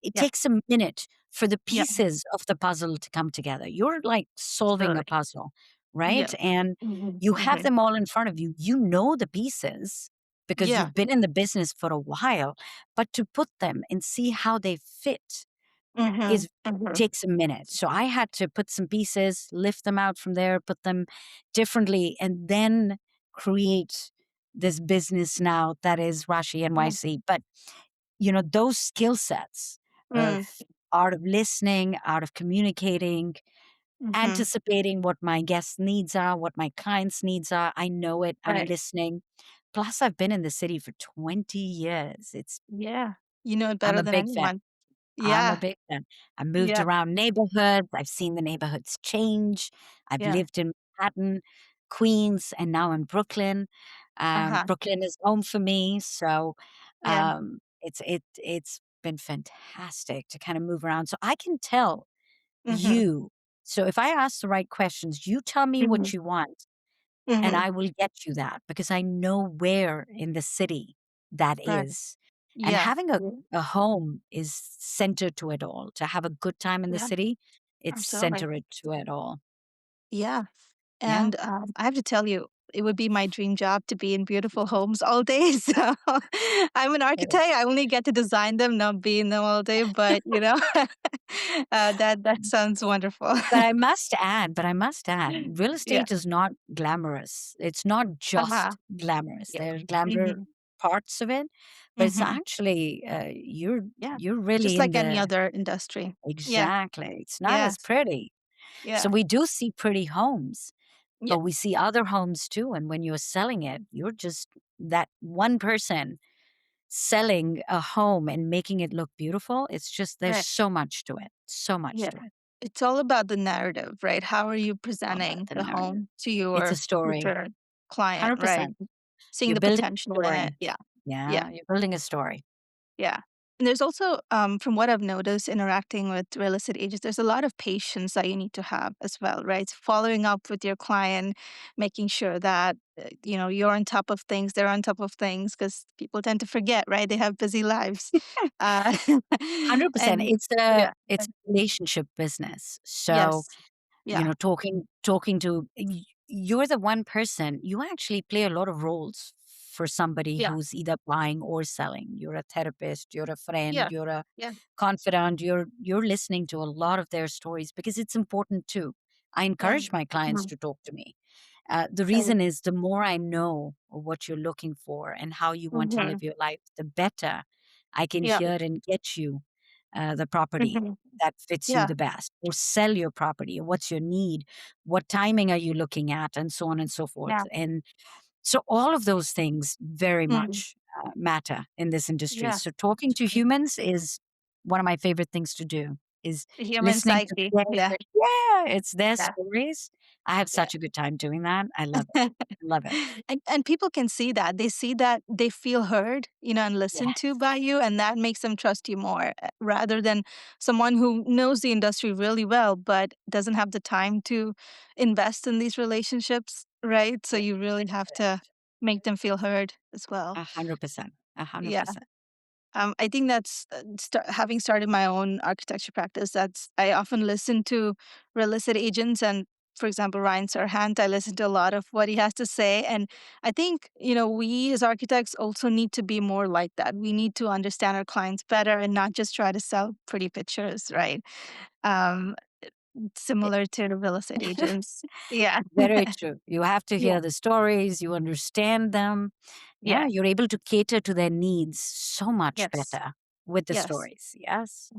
It Yeah. takes a minute for the Yeah. pieces of the puzzle to come together. You're like solving a Absolutely. puzzle, right? Yeah. And Mhm. you have Mhm. them all in front of you. You know the pieces because Yeah. you've been in the business for a while, but to put them and see how they fit Mhm. is Mhm. takes a minute. So I had to put some pieces, lift them out from there, put them differently, and then create this business now that is Rashi Mm. NYC. But those skill sets of Mm. art of listening, art of communicating, Mhm. anticipating what my guests' needs are, what my clients' needs are. I know it. I'm Right. listening. Plus, I've been in the city for 20 years. Yeah. You know it I'm better a than big fan. anyone. I'm a Yeah. big fan. I moved Yeah. around neighborhoods. I've seen the neighborhoods change. I've Yeah. lived in Manhattan, Queens, and now in Brooklyn. Uh-huh. Brooklyn is home for me, so Yeah. it's been fantastic to kind of move around. So I can tell Mhm. you. So if I ask the right questions, you tell me what Mhm. you want, and Mhm. I will get you that because I know where in the city that Right. is. And Yeah. having a home is center to it all. To have a good time in the Yeah. city, it's Absolutely. center to it all. Yeah. Yeah. And, I have to tell you, it would be my dream job to be in beautiful homes all day. So I'm an architect. I only get to design them, not be in them all day. But that sounds wonderful. But I must add, real Yeah. estate is not glamorous. It's not Uh-huh. just glamorous. Yeah. There's glamour Mhm. parts of it, but it's Mhm. actually Yeah. you're really Just in like any the other industry. Yeah. exactly. It's not as Yes. pretty. So Yeah. we do see pretty homes, Yeah. but we see other homes too. And when you're selling it, you're just that one person selling a home and making it look beautiful. It's just there's Right. so much to it. So much Yeah. to it. It's all about the narrative, right? How are you All about presenting the the narrative. home to It's a your story. future client, right? 100%. Seeing You're the building potential a in it. story. Yeah. Yeah. Yeah, you're building a story. Yeah. And there's also, from what I've noticed interacting with real estate agents, there's a lot of patience that you need to have as well, right? Following up with your client, making sure that, you're on top of things, they're on top of things, because people tend to forget, right? They have busy lives. Uh, 100%. and It's yeah. a relationship business. So, Yes. Yeah. talking to you're the one person, you actually play a lot of roles for somebody Yeah. who's either buying or selling. You're a therapist, you're a friend, Yeah. you're a Yeah. confidant, you're listening to a lot of their stories because it's important too. I Right. encourage my clients Mhm. to talk to me. The Right. reason is the more I know what you're looking for and how you want to live Mhm. your life, the better I can Yeah. hear and get you the property Mhm. that fits you Yeah. the best, or sell your property, or what's your need, what timing are you looking at, and so on and so forth. Yeah. And so all of those things very Mhm. much matter in this industry. Yeah. So talking to humans is one of my favorite things to do. Is The human listening to psyche. their Yeah. it's their Yeah. stories. I have Yeah. such a good time doing that. I love it. Love it. And people can see that. They see that they feel heard, and Yeah. listened to by you, and that makes them trust you more, rather than someone who knows the industry really well but doesn't have the time to invest in these relationships, right? So you really have to make them feel heard as well. 100%. a hundred Yeah. percent. I think that's having started my own architecture practice. That's I often listen to real estate agents, and for example, Ryan Serhant. I listen to a lot of what he has to say, and I think we as architects also need to be more like that. We need to understand our clients better and not just try to sell pretty pictures, right? Um, Similar to the real estate agents. Yeah, Very true. You have to yeah, hear the stories, you understand them. Yeah, yeah, you're able to cater to their needs so much yes, better with the yes, stories. Yes.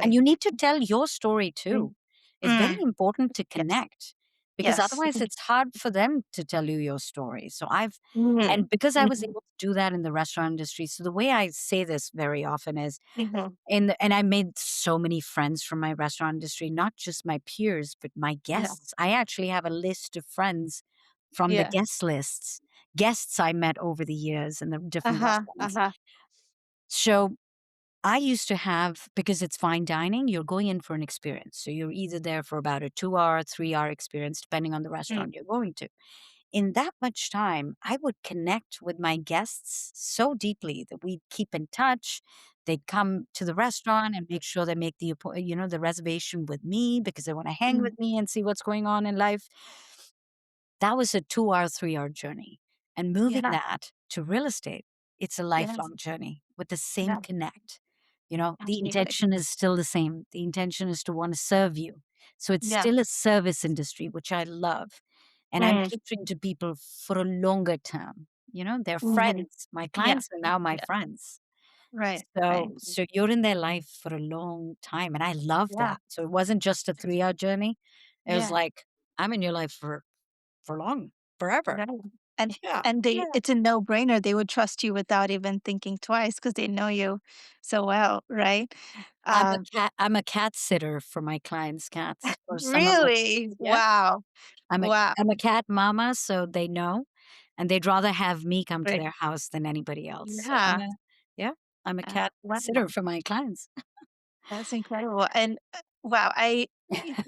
And absolutely. you need to tell your story Mm, too. It's very mm, important to yes, connect because yes. otherwise it's hard for them to tell you your story. Mhm, And because I was mhm, able to do that in the restaurant industry, so the way I say this very often is, mhm. and I made so many friends from my restaurant industry, not just my peers, but my Yeah. guests. I actually have a list of friends from the Yeah. guests I met over the years in the different Uh-huh, restaurants. uh-huh. So I used to have, because it's fine dining, you're going in for an experience. So you're either there for about a 2 hour, 3 hour experience, depending on the Mm, restaurant you're going to. In that much time, I would connect with my guests so deeply that we'd keep in touch. They'd come to the restaurant and make sure they make the reservation with me because they want to hang with mm. me and see what's going on in life. That was a 2 hour, 3 hour journey. And moving Yeah, that to real estate, it's a yes, lifelong journey with the same yeah, connect. The absolutely. intention is still the same. The intention is to want to serve you. So it's Yeah. still a service industry, which I love. And I'm Mm, catering to people for a longer term. They're mhm. friends. My Yeah, clients are now my yeah, friends. right, right. So you're in their life for a long time. And I love Yeah, that. So it wasn't just a 3 hour journey. It was yeah, like, I'm in your life for long, forever. right. And Yeah. and Yeah. it's a no-brainer. They would trust you without even thinking twice because they know you so well, right? Um, I'm a cat sitter for my clients' cats for summer really? months. Yeah. Wow. I'm a Wow. I'm a cat mama, so they know, and they'd rather have me come to Great. their house than anybody else. So Yeah. yeah, I'm a cat Wow. sitter for my clients. That's incredible. And wow,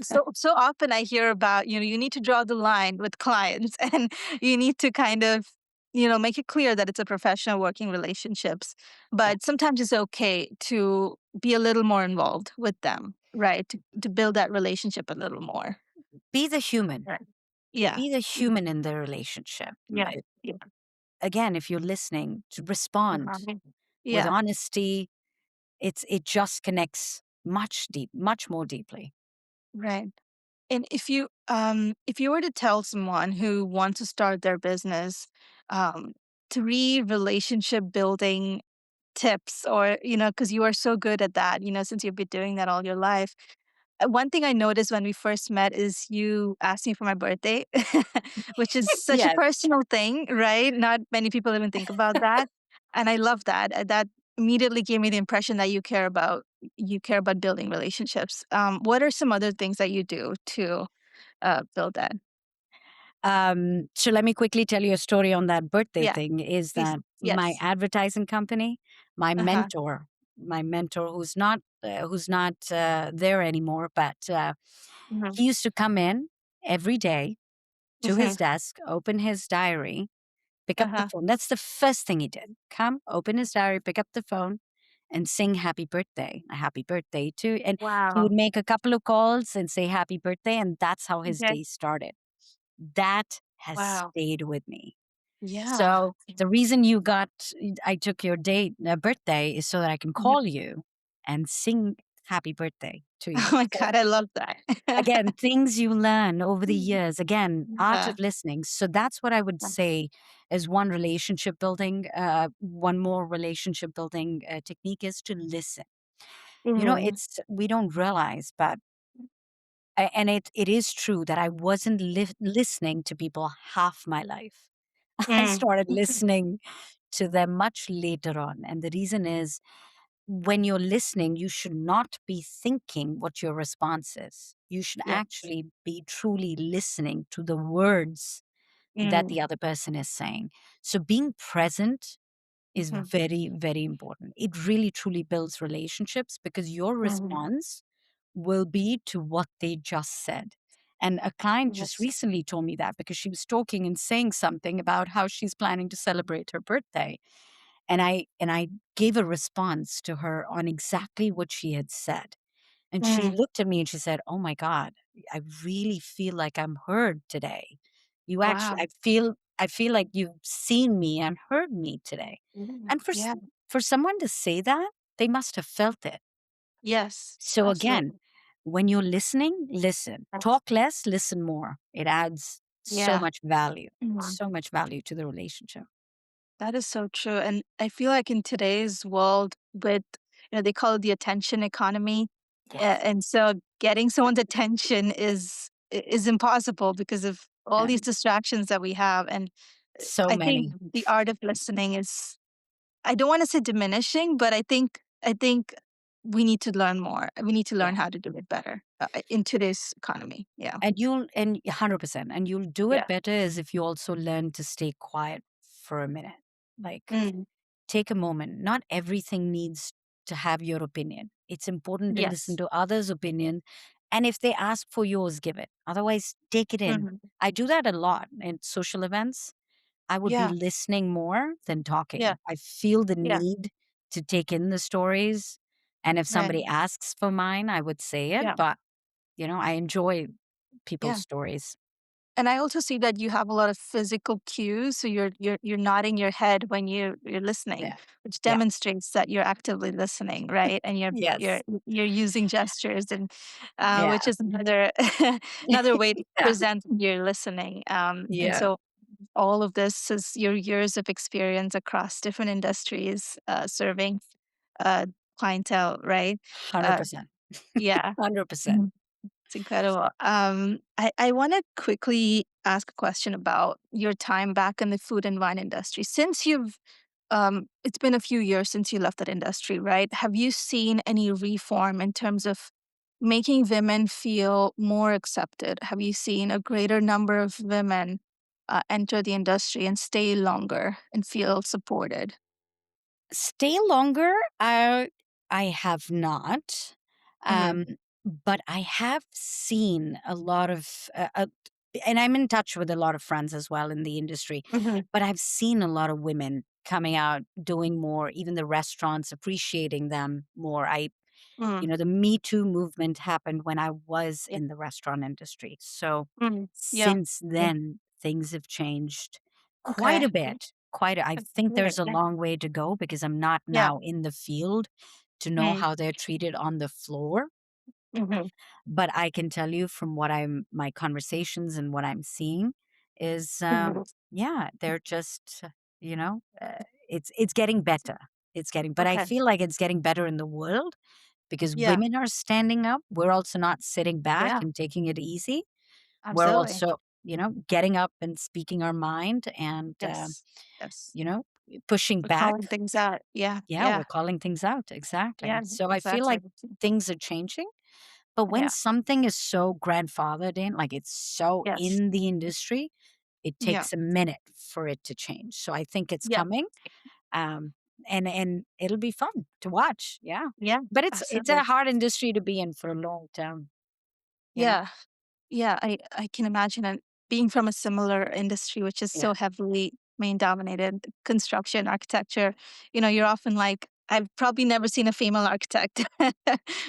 so often I hear about, you need to draw the line with clients and you need to kind of make it clear that it's a professional working relationships, Yeah. but sometimes it's okay to be a little more involved with them, right? To build that relationship a little more. Be the human. Right. Yeah. Be the human in the relationship. Yeah. Yeah. Again, if you're listening, to Uh-huh. respond with Yeah. honesty. It just connects much more deeply. Right. And if you were to tell someone who wants to start their business, um, 3 relationship building tips, or because you are so good at that, since you've been doing that all your life. One thing I noticed when we first met is you asked me for my birthday, which is such a Yes. personal thing, right? Not many people even think about that, and I love that. That immediately gave me the impression that you care about building relationships. What are some other things that you do to build that? So let me quickly tell you a story on that birthday Yeah, thing. Is please. that my Yes. advertising company, my Uh-huh. mentor, my mentor who's not there anymore, but Mhm. he used to come in every day to his Mhm. desk, open his diary, pick up the Uh-huh. phone. That's the first thing he did. Come, open his diary, pick up the phone, and sing a happy birthday to. And he would Wow. make a couple of calls and say happy birthday, and that's how his Okay. day started. That has Wow. stayed with me. Yeah. So the reason I took your birthday is so that I can Mhm. call you and sing happy birthday to Oh you. my So god, I love that. again, things you learn over the years. Again, art Yeah. of listening. So that's what I would say is one more relationship building technique is to listen. Mhm. It's we don't realize, but and it is true that I wasn't listening to people half my life. I Mm. started listening to them much later on. And the reason is when you're listening, you should not be thinking what your response is. You should Yes. actually be truly listening to the words that Mm. the other person is saying. So being present is Mhm. very, very important. It really truly builds relationships because your Mhm. response will be to what they just said. And a client just Yes. recently told me that because she was talking and saying something about how she's planning to celebrate her birthday. And I gave a response to her on exactly what she had said. And she Mm. looked at me and she said, "Oh my God, I really feel like I'm heard today. Wow. I feel like you've seen me and heard me today." Mm. And Yeah. for someone to say that, they must have felt it. Yes. So again, Absolutely. when you're listening, listen. Yes. Talk less, listen more. It adds Yeah. Mhm. so much value to the relationship. That is so true. And I feel like in today's world, with, they call it the attention economy. Yes. And so getting someone's attention is impossible because of all these And distractions that we have. And so I think many. the art of listening is, I don't want to say diminishing, but I think we need to learn more. We need to Yeah. learn how to do it better in today's economy. Yeah. And 100%. And you'll do it Yeah. better is if you also learn to stay quiet for a minute. Like Mm. take a moment. Not everything needs to have your opinion. It's important to listen Yes. to others' opinion. And if they ask for yours, give it. Otherwise, take it in. Hmm. I do that a lot in social events. I would be Yeah. listening more than Yeah. talking. I feel the Yeah. need to take in the stories. And if Right. somebody asks for mine, I would say it. Yeah. But, I enjoy people's Yeah. stories. And I also see that you have a lot of physical cues. So you're nodding your head when you're listening, Yeah. which Yeah. demonstrates that you're actively listening, right? And you're Yes. you're you're using gestures, and Yeah. which is another another way to Yeah. present you're listening. And Yeah. so all of this is your years of experience across different industries, serving uh, clientele, right? Uh, 100%. yeah. 100%. It's incredible. I want to quickly ask a question about your time back in the food and wine industry. It's been a few years since you left that industry, right? Have you seen any reform in terms of making women feel more accepted? Have you seen a greater number of women enter the industry and stay longer and feel supported? Stay longer, I have not. Hmm. Um, but I have seen a lot of and I'm in touch with a lot of friends as well in the industry, Hmm. but I've seen a lot of women coming out doing more, even the restaurants appreciating them more. Mm. The Me Too movement happened when I was Yeah. in the restaurant industry. So Mm. Yeah. since Yeah. then, things have changed quite a Okay. bit. I That's think good. there's a Yeah. long way to go because I'm not Yeah. now in the field to know Mm. how they're treated on the floor. Hmm. But I can tell you from what my conversations and what I'm seeing is, Hmm. yeah, they're just, it's getting better. It's getting, but I Okay. feel like it's getting better in the world because Yeah. women are standing up. We're also not sitting back Yeah. and taking it easy. We're Absolutely. also, getting up and speaking our mind and, Yes. Yes. you know, pushing We're back. calling things out. Yeah. Yeah, Yeah. we're calling things out. Exactly. Yeah. So I feel Exactly. like things are changing. But when Yeah. something is so grandfathered in, like it's so Yes. in the industry, it Yeah. takes a minute for it to change. So I think it's Yeah. coming, um, and it'll be fun to watch. Yeah, Yeah. but it's a Absolutely. hard industry to be in for a long term. You know. Yeah. Yeah. I can imagine it being from a similar industry, which is Yeah. so heavily main dominated, construction, architecture. You're often like, I've probably never seen a female architect,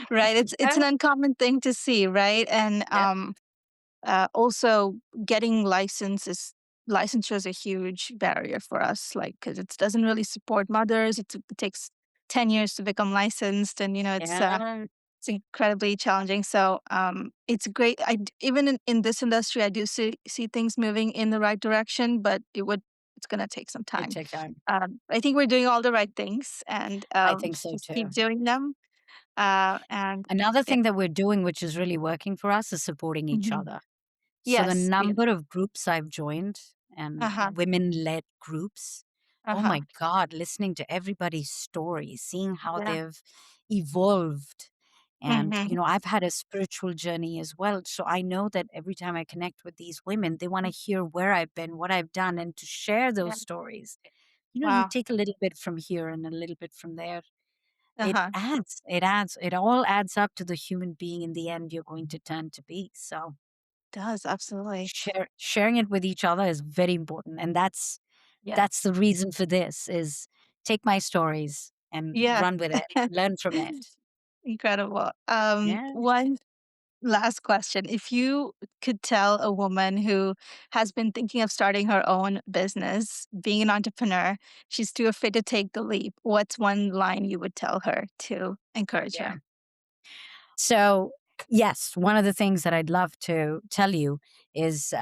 right? It's Yeah. an uncommon thing to see, right? And Yeah. also, getting licensure is a huge barrier for us, like because it doesn't really support mothers. It takes 10 years to become licensed, and Yeah. it's incredibly challenging. So it's great. Even in this industry, I do see things moving in the right direction, but it's going to take some It time. takes time. I think we're doing all the right things, and I think so just too. keep doing them. And Another yeah. thing that we're doing, which is really working for us, is supporting each Mhm. other. So the Yes. Yeah. number of groups I've joined Uh and huh. women-led groups, Uh oh huh. my God, listening to everybody's stories, seeing how Yeah. they've evolved. And, Hmm. I've had a spiritual journey as well. So I know that every time I connect with these women, they want to hear where I've been, what I've done, and to share Yeah. those stories. You Wow. take a little bit from here and a little bit from there. Uh huh. It all adds up to the human being in the end you're going to turn to be. So Does absolutely. sharing it with each other is very important, and Yeah. that's the reason for this is take my stories and Yeah. run with it, learn from it. Incredible. Yeah, One last question. If you could tell a woman who has been thinking of starting her own business, being an entrepreneur, she's too afraid to take the leap, what's one line you would tell her to encourage yeah. her? So yes, one of the things that I'd love to tell you is,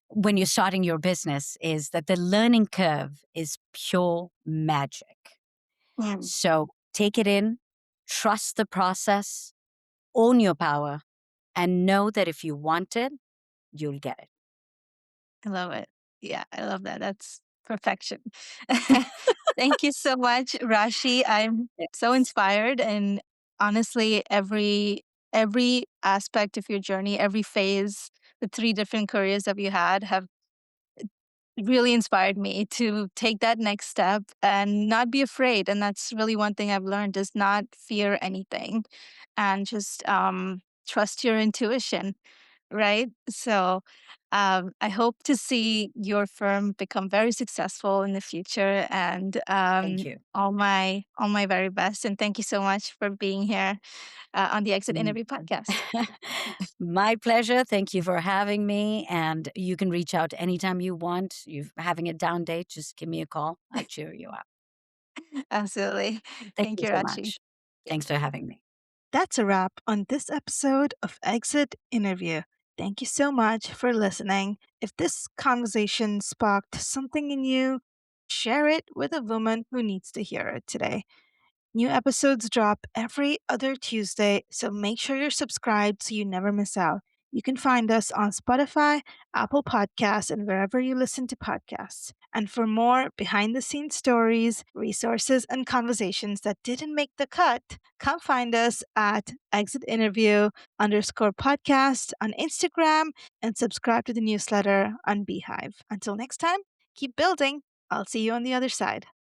when you're starting your business is that the learning curve is pure magic. Mm, So take it in, trust the process, own your power, and know that if you want it, you'll get it. I love it. Yeah, I love that. That's perfection. Thank you so much, Rashi. I'm so Yes. inspired, and honestly, every aspect of your journey, every phase, the three different careers that you had have really inspired me to take that next step and not be afraid. And that's really one thing I've learned is not fear anything and just trust your intuition, right? So I hope to see your firm become very successful in the future, and Thank you. all my very best. And thank you so much for being here on the Exit Mm. Interview podcast. My pleasure. Thank you for having me. And you can reach out anytime you want. You're having a down day, just give me a call. I'll cheer you up. Absolutely. Thank Thank you you, so Rachi. much. Thanks for having me. That's a wrap on this episode of Exit Interview. Thank you so much for listening. If this conversation sparked something in you, share it with a woman who needs to hear it today. New episodes drop every other Tuesday, so make sure you're subscribed so you never miss out. You can find us on Spotify, Apple Podcasts, and wherever you listen to podcasts. And for more behind the scenes stories, resources, and conversations that didn't make the cut, come find us at exit interview underscore podcast on Instagram and subscribe to the newsletter on Beehive. Until next time, keep building. I'll see you on the other side.